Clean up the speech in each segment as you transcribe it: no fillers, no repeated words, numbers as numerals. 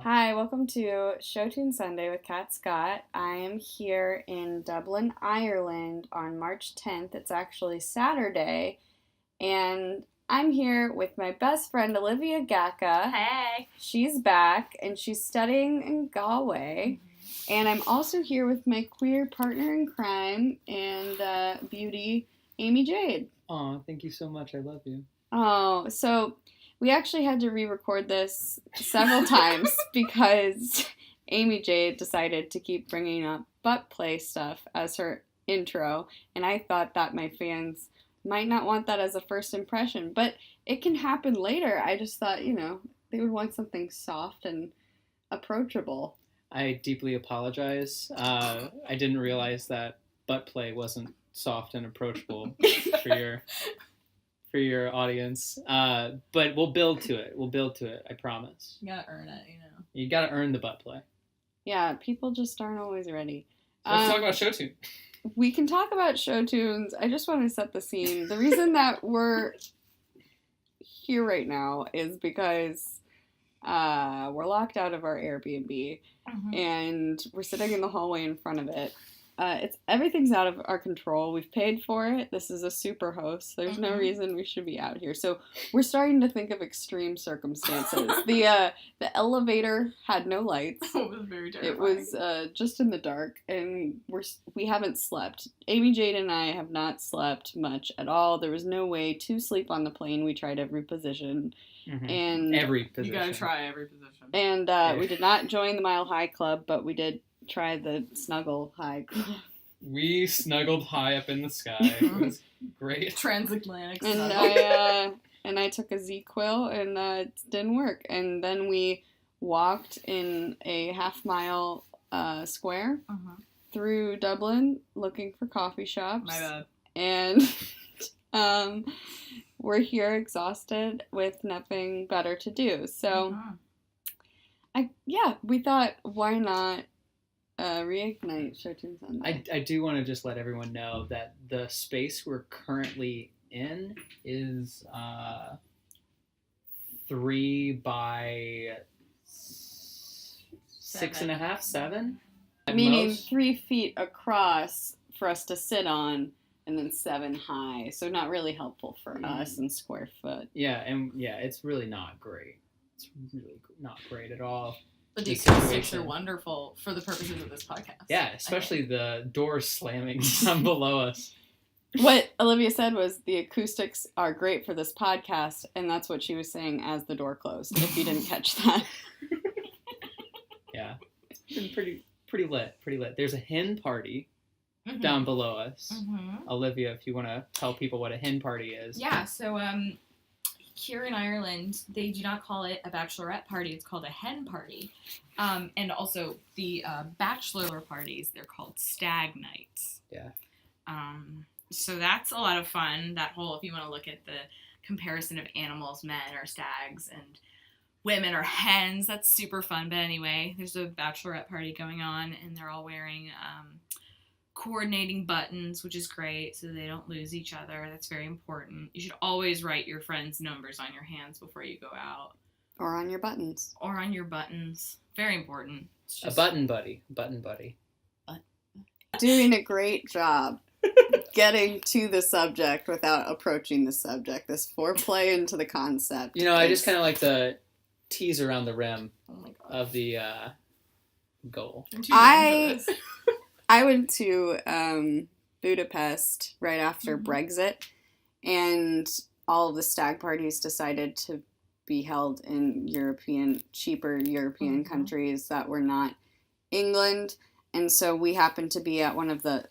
Hi, welcome to Showtune Sunday with Kat Scott. I am here in Dublin, Ireland on March 10th. It's actually Saturday, and I'm here with my best friend Olivia Gacka. Hey! She's back, and she's studying in Galway. And I'm also here with my queer partner in crime and beauty, Amy Jade. Aw, thank you so much. I love you. Oh, so we actually had to re-record this several times because Amy Jade decided to keep bringing up butt play stuff as her intro, and I thought that my fans might not want that as a first impression, but it can happen later. I just thought, they would want something soft and approachable. I deeply apologize. I didn't realize that butt play wasn't soft and approachable for your audience. But we'll build to it. I promise. You gotta earn it, You gotta earn the butt play. Yeah, people just aren't always ready. So let's talk about Showtune. We can talk about Showtunes. I just want to set the scene. The reason that we're here right now is because we're locked out of our Airbnb, and we're sitting in the hallway in front of it. Everything's out of our control. We've paid for it. This is a super host. There's no reason we should be out here. So we're starting to think of extreme circumstances. The elevator had no lights. It was very terrifying. It was just in the dark, and we haven't slept. Amy Jade and I have not slept much at all. There was no way to sleep on the plane. We tried every position. And every position. You gotta try every position. And we did not join the Mile High Club, but we did try the Snuggle High Club. We snuggled high up in the sky. It was great. Transatlantic snuggle. And I took a Z-Quil, and it didn't work. And then we walked in a half-mile square through Dublin looking for coffee shops. My bad. And we're here exhausted with nothing better to do. So, we thought, why not reignite Showtune Sunday? I do want to just let everyone know that the space we're currently in is 3 by 6.5, 7? Meaning most. 3 feet across for us to sit on, and then 7 high. So not really helpful for us in square foot. Yeah, it's really not great. It's really not great at all. But the acoustics are wonderful for the purposes of this podcast. Yeah, especially the doors slamming down below us. What Olivia said was the acoustics are great for this podcast, and that's what she was saying as the door closed, if you didn't catch that. Yeah, it's been pretty lit. There's a hen party down below us. Olivia, if you want to tell people what a hen party is. Yeah, so here in Ireland, they do not call it a bachelorette party. It's called a hen party. And also the bachelor parties, they're called stag nights. Yeah. So that's a lot of fun. That whole, if you want to look at the comparison of animals, men are stags and women are hens, that's super fun. But anyway, there's a bachelorette party going on, and they're all wearing coordinating buttons, which is great, so they don't lose each other. That's very important. You should always write your friends' numbers on your hands before you go out. Or on your buttons. Very important. A button buddy. Doing a great job getting to the subject without approaching the subject. This foreplay into the concept. I just kind of like to tease around the rim of the goal. I went to Budapest right after Brexit, and all of the stag parties decided to be held in cheaper European countries that were not England. And so we happened to be at one of the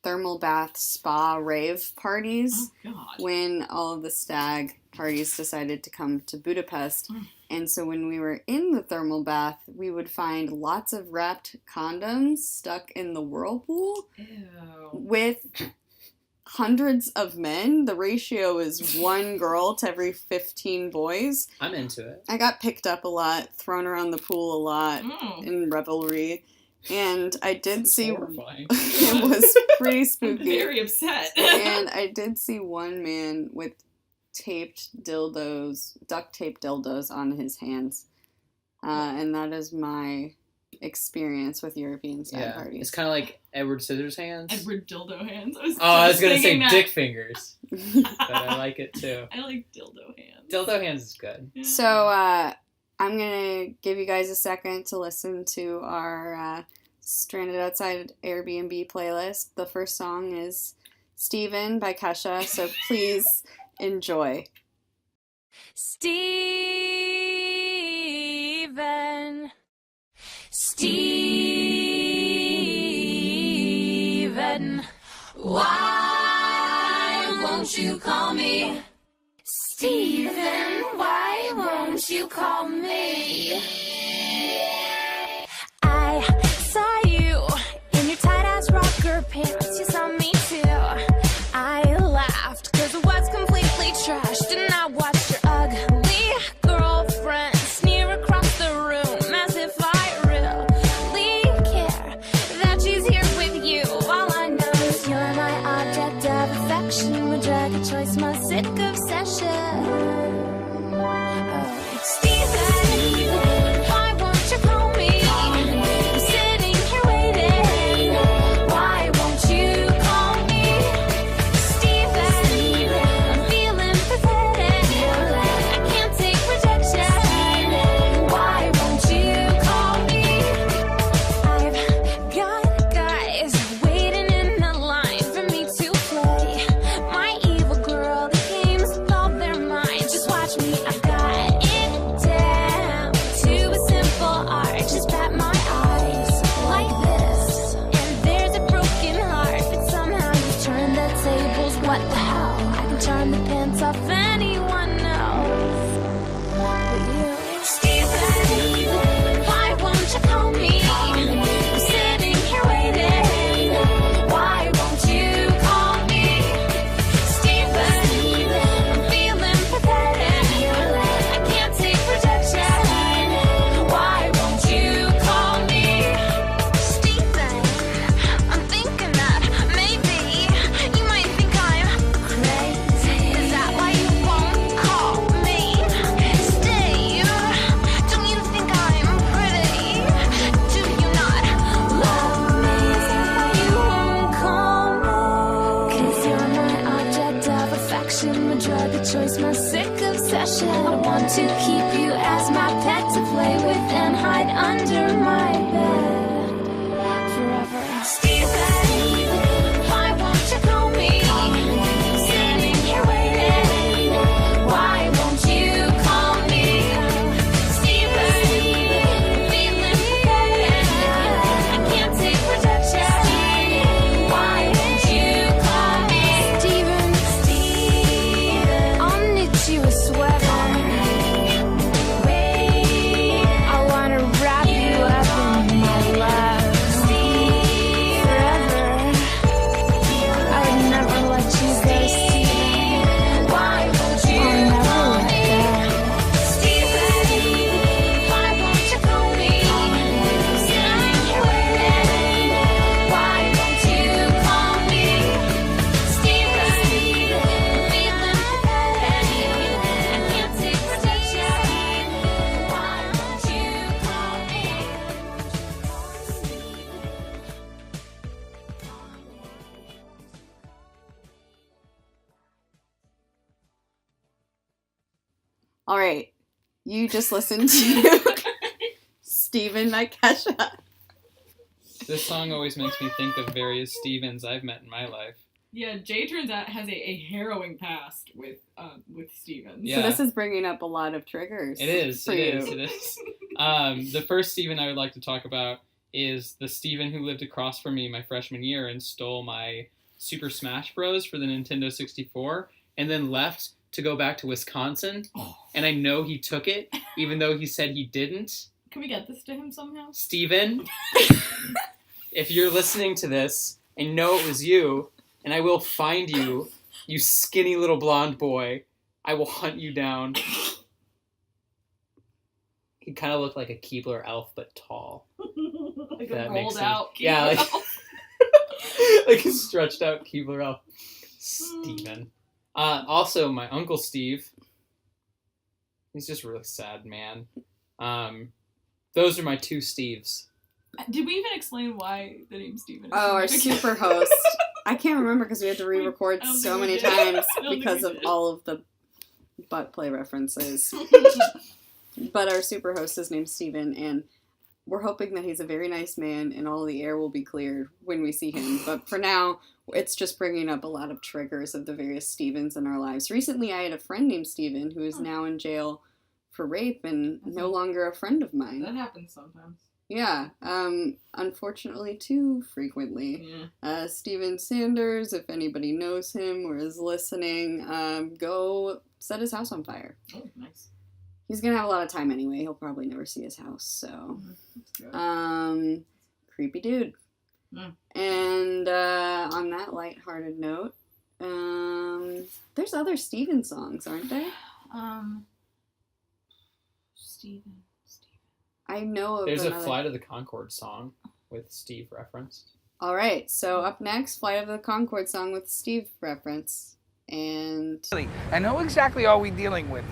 thermal bath spa rave parties when all of the stag parties decided to come to Budapest. And so when we were in the thermal bath, we would find lots of wrapped condoms stuck in the whirlpool. Ew. With hundreds of men. The ratio is 1 girl to every 15 boys. I'm into it. I got picked up a lot, thrown around the pool a lot in revelry. And I did see... horrifying. It was pretty spooky. I'm very upset. And I did see one man with duct tape dildos on his hands. And that is my experience with European stag parties. It's kind of like Edward Scissorhands. Edward Dildo Hands. I was going to say that. Dick Fingers. But I like it too. I like Dildo Hands. Dildo Hands is good. Yeah. So I'm going to give you guys a second to listen to our Stranded Outside Airbnb playlist. The first song is Steven by Kesha, so please enjoy. Steven, why won't you call me? Steven, why won't you call me? I saw you in your tight-ass rocker pants. You saw me too. I laughed because it was completely trashed, and I watched your ugly girlfriend sneer across the room as if I really care that she's here with you. All I know is you're my object of affection, my drug of choice, my sick obsession. Steven, why won't you call me? I'm sitting here waiting. Why won't you call me? Steven, I'm feeling pathetic. I can't take rejection. Why won't you call me? I've got guys waiting in the line for me to play my evil girl. The game's all their minds. Just watch me. I've got it down to a simple art. Just bat my eyes like this, and there's a broken heart. But somehow you turn the tables. What the hell? I can turn the pants off anyone else. But you, Steven, why won't you call me? I'm sitting here waiting. Why won't you call me? Steven, I'm feeling pathetic. I can't take rejection. Why won't you call me? Steven, I'm thinking that maybe you might think I'm crazy. Is that why you won't call me? Steve, don't you think I'm pretty? Do you not love me? Is that why you won't call me? 'Cause you're my object of affection, my drug of choice, my sick obsession. I want to keep you as my pet to play with and hide under my bed forever. Steven, why won't you call me? I'm sitting here waiting. Why won't you call me? Steven, I'm feeling pathetic. I can't take rejection. Why won't you call me? Steven, I'll knit you a sweater. I wanna wrap you up in my love forever. I would never let you go, Steven. Why won't you call me? Steven, why won't you call me? I'm sitting here waiting. Why won't you call me? Steven, I'm feeling pathetic. I can't take rejection. Why won't you call me? All right. You just listened to Steven by Kesha. This song always makes me think of various Stevens I've met in my life. Yeah, Jay turns out has a harrowing past with Steven. Yeah. So this is bringing up a lot of triggers. It is. for It you. is. It is. The first Steven I would like to talk about is the Steven who lived across from me my freshman year and stole my Super Smash Bros. For the Nintendo 64 and then left to go back to Wisconsin. Oh. And I know he took it, even though he said he didn't. Can we get this to him somehow? Steven, if you're listening to this, I know it was you, and I will find you, you skinny little blonde boy. I will hunt you down. He kind of looked like a Keebler elf, but tall. Like That a makes rolled sense. out. Yeah, like- Keebler. Like a stretched out Keebler elf. Steven. Also, my Uncle Steve. He's just a really sad man. Those are my two Steves. Did we even explain why the name Steven is Oh, our significant? super host. I can't remember because we had to re-record I don't so think we many did. times I don't think because we of did. all of the butt play references. But our super host is named Steven, and we're hoping that he's a very nice man and all the air will be cleared when we see him. But for now, it's just bringing up a lot of triggers of the various Stevens in our lives. Recently, I had a friend named Steven who is now in jail for rape and no longer a friend of mine. That happens sometimes. Yeah, unfortunately too frequently. Yeah. Steven Sanders, if anybody knows him or is listening, go set his house on fire. Oh, nice. He's gonna have a lot of time anyway. He'll probably never see his house, so That's good. creepy dude. Mm. And on that lighthearted note, there's other Steven songs, aren't there? Steven. I know of There's a another. Flight of the Choncords song with Steve referenced. All right, so up next, Flight of the Choncords song with Steve reference, and I know exactly all we're dealing with.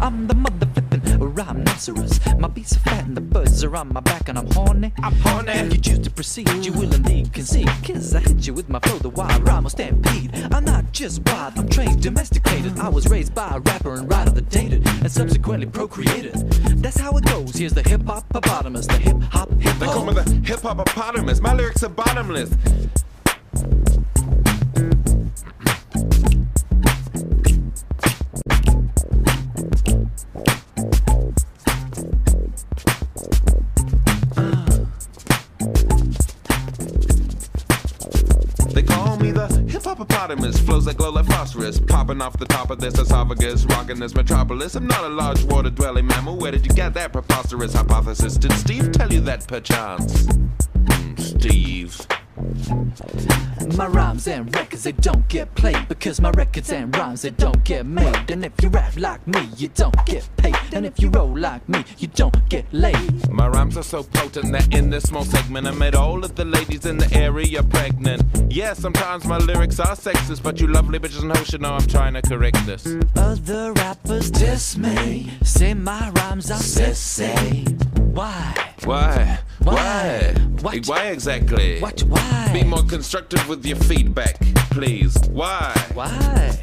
I'm the mother flippin' rhymenoceros. My beats are fat and the birds are on my back and I'm horny. If you choose to proceed, you will indeed concede. 'Cause I hit you with my flow, the wild rhyme will stampede. I'm not just wild, I'm trained, domesticated. I was raised by a rapper and right of the dated, and subsequently procreated. That's how it goes. Here's the hip-hop-opotamus, the hip-hop, hip-hop. They call me the Hiphopopotamus. My lyrics are bottomless. They call me the Hiphopopotamus. Flows that glow like phosphorus. Popping off the top of this esophagus. Rocking this metropolis. I'm not a large water-dwelling mammal. Where did you get that preposterous hypothesis? Did Steve tell you that perchance? Steve. My rhymes and records, they don't get played because my records and rhymes, they don't get made. And if you rap like me, you don't get paid. And if you roll like me, you don't get laid. My rhymes are so potent that in this small segment I made all of the ladies in the area pregnant. Yeah, sometimes my lyrics are sexist, but you lovely bitches and hoes should know I'm trying to correct this. Other rappers diss me, say my rhymes are sissy. Why? Why? Why? What? Why exactly? What? Why? Be more constructive with your feedback, please. Why? Why?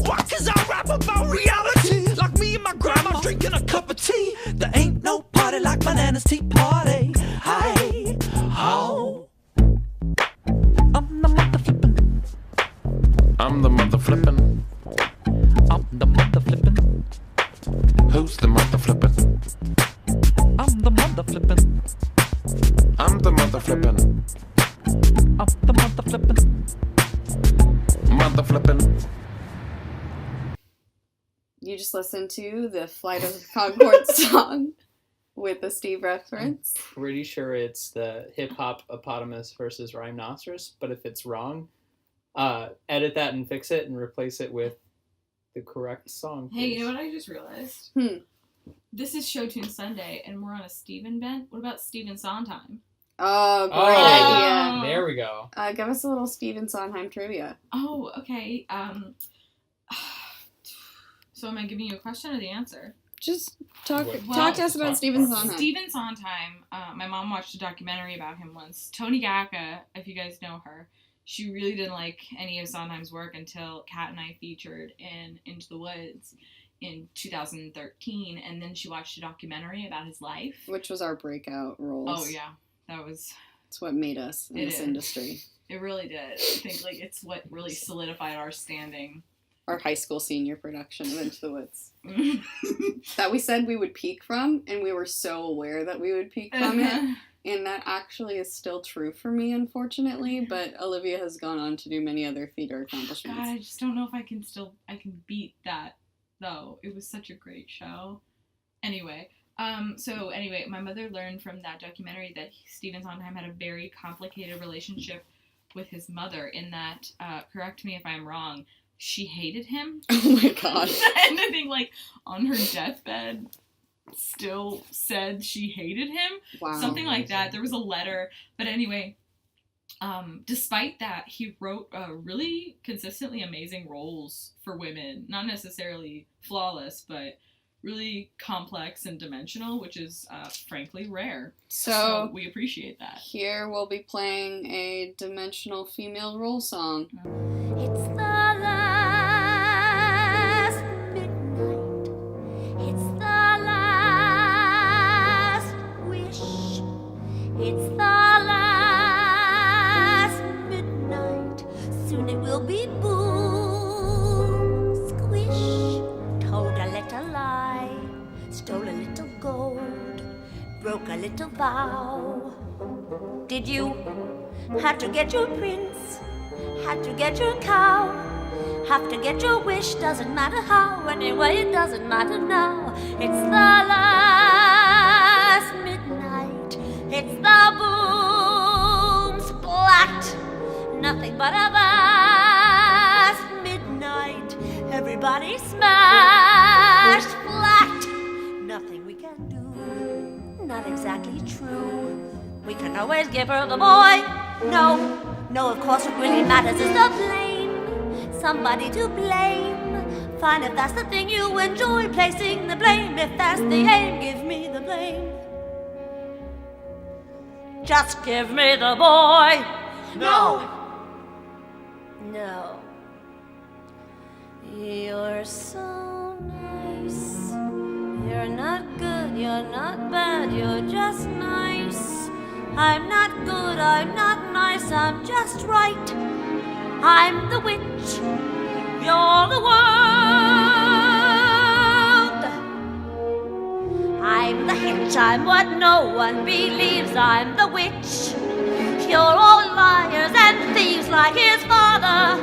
Why? 'Cause I rap about reality. Like me and my grandma drinking a cup of tea. There ain't no party like Bananas Tea Party. Hi, ho. I'm the mother flippin'. I'm the mother flippin'. I'm the mother flippin'. Who's the mother flippin'? I'm the mother flippin'. I'm the mother flippin'. I'm the mother flippin'. Mother flippin'. you just listened to the Flight of the Choncords song with the Steve reference. Pretty sure it's the Hiphopopotamus versus Rhymenoceros, but if it's wrong, edit that and fix it and replace it with the correct song. Hey, you please. know what I just realized? This is Showtune Sunday, and we're on a Steven bent. What about Steven Sondheim? Oh, great Oh, idea. there we go. Give us a little Steven Sondheim trivia. Oh, okay. So am I giving you a question or the answer? Just talk Well, talk to us about talk- Steven Sondheim. Steven Sondheim, my mom watched a documentary about him once. Tony Gacka, if you guys know her, she really didn't like any of Sondheim's work until Kat and I featured in Into the Woods in 2013, and then she watched a documentary about his life. Which was our breakout roles. Oh, yeah. That was... It's what made us in It this is. industry. It really did. I think, like, it's what really solidified our standing. Our high school senior production of Into the Woods. That we said we would peak from, and we were so aware that we would peak from it. And that actually is still true for me, unfortunately. But Olivia has gone on to do many other theater accomplishments. God, I just don't know if I can beat that, though. It was such a great show. Anyway, my mother learned from that documentary that Stephen Sondheim had a very complicated relationship with his mother in that, correct me if I'm wrong, she hated him. Oh my god. And I think, like, on her deathbed, still said she hated him. Wow. Something like that. There was a letter. But anyway, despite that, he wrote really consistently amazing roles for women. Not necessarily flawless, but really complex and dimensional, which is frankly rare. So we appreciate that. here we'll be playing a dimensional female role song. It's the last midnight. It's the last wish. It's the last midnight. Soon it will be boom, squish. Told a little lie, stole a little gold, broke a little vow. Did you have to get your prince? Had to get your cow, have to get your wish, doesn't matter how, anyway it doesn't matter now. It's the last midnight, it's the boom splat, nothing but a vast midnight, everybody smashed flat, nothing we can do, not exactly true, we can always give her the boy, no, of course what really matters is the blame. Somebody to blame. Fine if that's the thing you enjoy, placing the blame. If that's the aim, give me the blame. Just give me the boy. No. You're so nice. You're not good, you're not bad, you're just nice. I'm not good, I'm not nice, I'm just right. I'm the witch, you're the world. I'm the hitch, I'm what no one believes, I'm the witch. You're all liars and thieves like his father,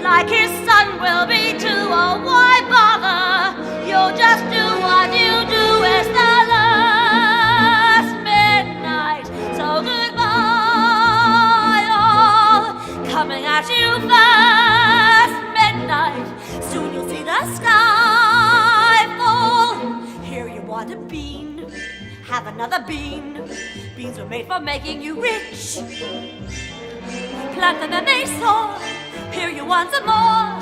like his son will be too, oh why bother? You'll just do what you do, it's the last midnight. So goodbye, all coming at you fast, midnight. Soon you'll see the sky fall. Here you want a bean, have another bean. Beans were made for making you rich. Plant them and they soar. Here you want some more.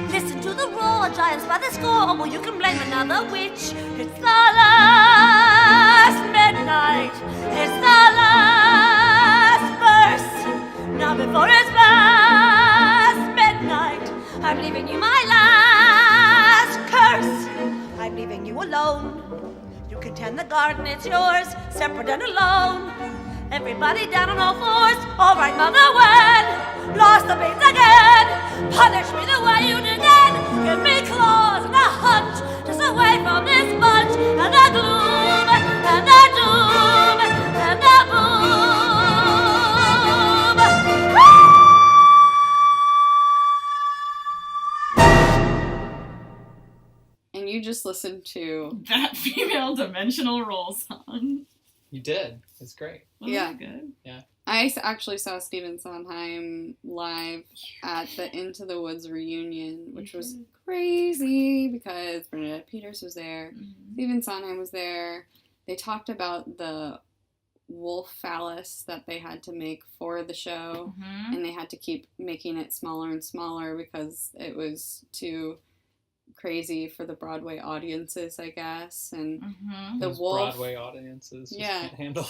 Listen to the roar, giants by the score. Well, you can blame another witch. It's the last midnight. It's the last verse. Now before it's past midnight, I'm leaving you my last curse. I'm leaving you alone. You can tend the garden, it's yours, separate and alone. Everybody down on all fours. All right, mother, when lost the beans again, punish me the way you did then. Give me claws and a hunch, just away from this bunch and the gloom and the doom and the boom. And you just listened to That female dimensional role song. You did. It's great. Wasn't Yeah. it good? I actually saw Stephen Sondheim live at the Into the Woods reunion, which was crazy because Bernadette Peters was there, Stephen Sondheim was there. They talked about the wolf phallus that they had to make for the show, and they had to keep making it smaller and smaller because it was too crazy for the Broadway audiences, I guess. And the Those wolf, Broadway audiences just Yeah. can't handle.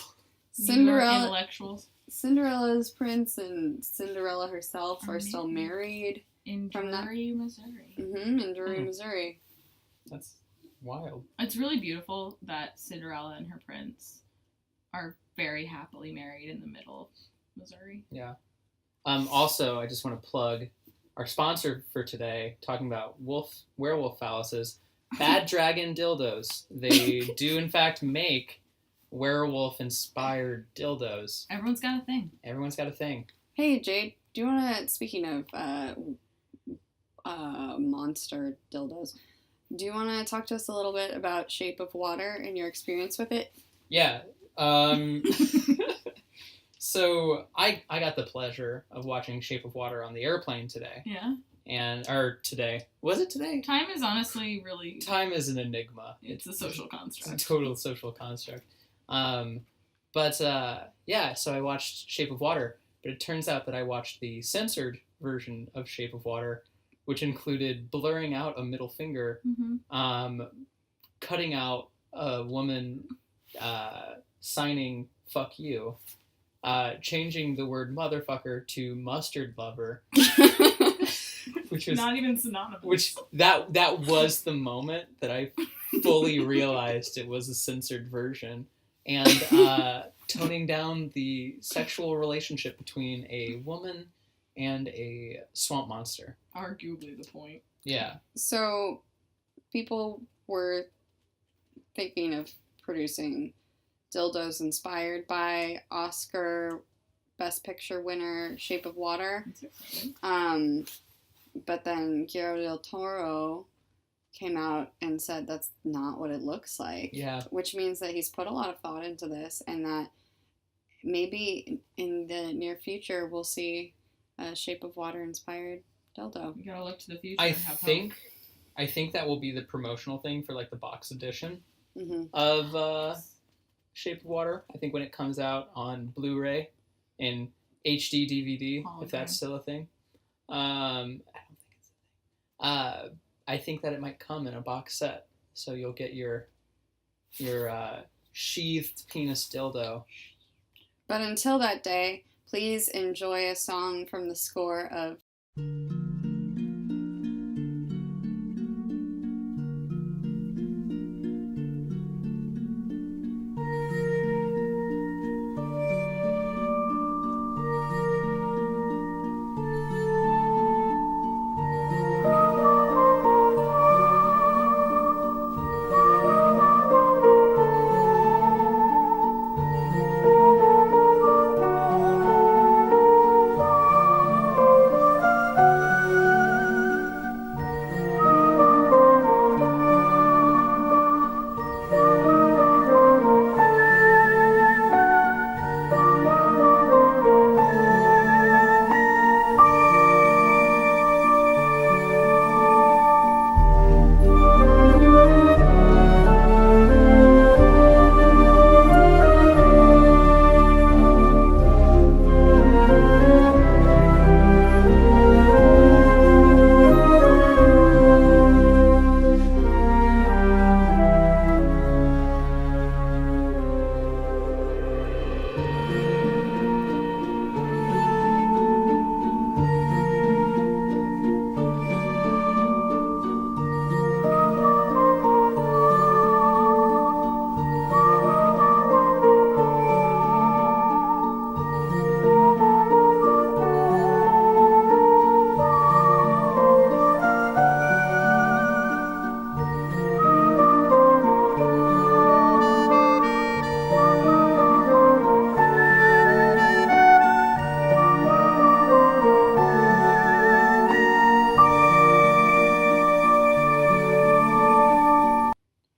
Cinderella, Intellectuals. Cinderella's prince and Cinderella herself are still married. In From that- Drury, Missouri. In Drury, Missouri. That's wild. It's really beautiful that Cinderella and her prince are very happily married in the middle of Missouri. Yeah. Also, I just want to plug our sponsor for today, talking about werewolf phalluses, Bad Dragon Dildos. They do, in fact, make werewolf-inspired dildos. Everyone's got a thing. Everyone's got a thing. Hey, Jade, do you want to, speaking of monster dildos, do you want to talk to us a little bit about Shape of Water and your experience with it? Yeah. So I got the pleasure of watching Shape of Water on the airplane today. Yeah. Today. Was it today? Time is honestly really... Time is an enigma. It's a social It's a construct. total social construct. So I watched Shape of Water, but it turns out that I watched the censored version of Shape of Water, which included blurring out a middle finger, cutting out a woman signing "fuck you," changing the word "motherfucker" to "mustard lover," which was Not even synonymous. which that was the moment that I fully realized it was a censored version, and toning down the sexual relationship between a woman and a swamp monster. Arguably the point. Yeah. So, people were thinking of producing dildos inspired by Oscar Best Picture winner Shape of Water. That's exciting. But then Guillermo del Toro came out and said that's not what it looks like. Yeah. Which means that he's put a lot of thought into this, and that maybe in the near future we'll see a Shape of Water inspired dildo. You gotta look to the future I and have think that will be the promotional thing for like the box edition Mm-hmm. of Shape of Water. I think when it comes out on Blu-ray and HD DVD, if that's still a thing. I don't think it's a thing. I think that it might come in a box set, so you'll get your sheathed penis dildo. But until that day, please enjoy a song from the score of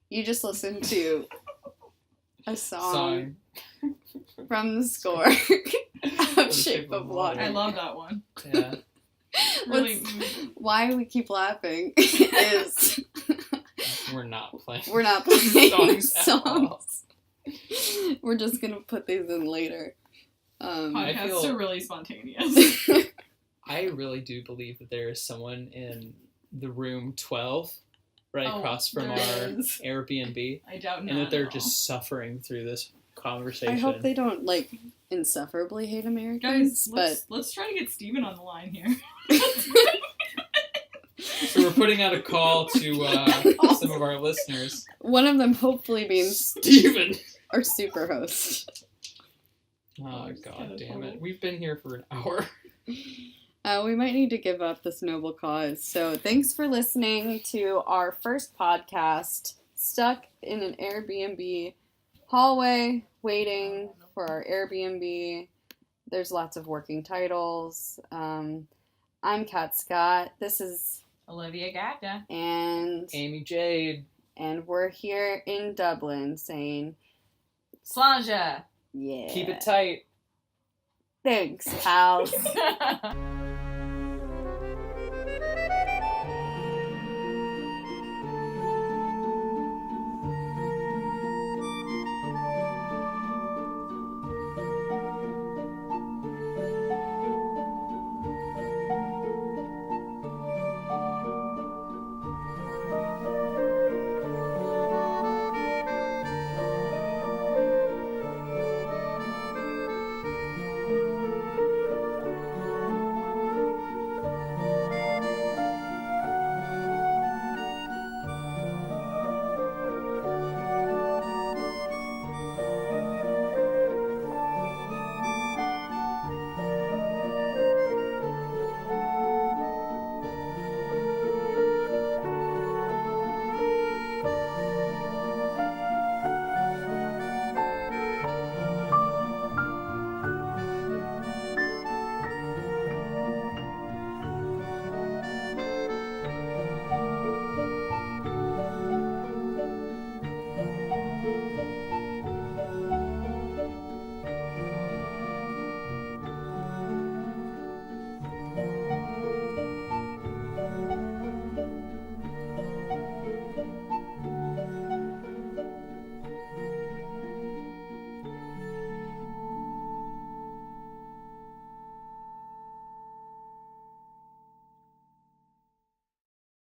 you just listened to a song from the score of Shape of Water. I love that one. Yeah. Really. Why we keep laughing is We're not playing. we're not playing Songs at all. songs. We're just gonna put these in later. Podcasts are really spontaneous. I really do believe that there is someone in the room 12 right across from there our is. Airbnb, I doubt not and that they're at all. just suffering through this conversation. I hope they don't like insufferably hate Americans, Guys, let's try to get Steven on the line here. So we're putting out a call to some of our listeners. one of them hopefully being Steven! our super host. Oh, god damn it. We've been here for an hour. We might need to give up this noble cause. So thanks for listening to our first podcast, stuck in an Airbnb hallway, waiting for our Airbnb. There's lots of working titles. I'm Kat Scott. This is Olivia Gacka. and Amy Jade. and we're here in Dublin saying, Slanja. yeah. Keep it tight. Thanks, pals.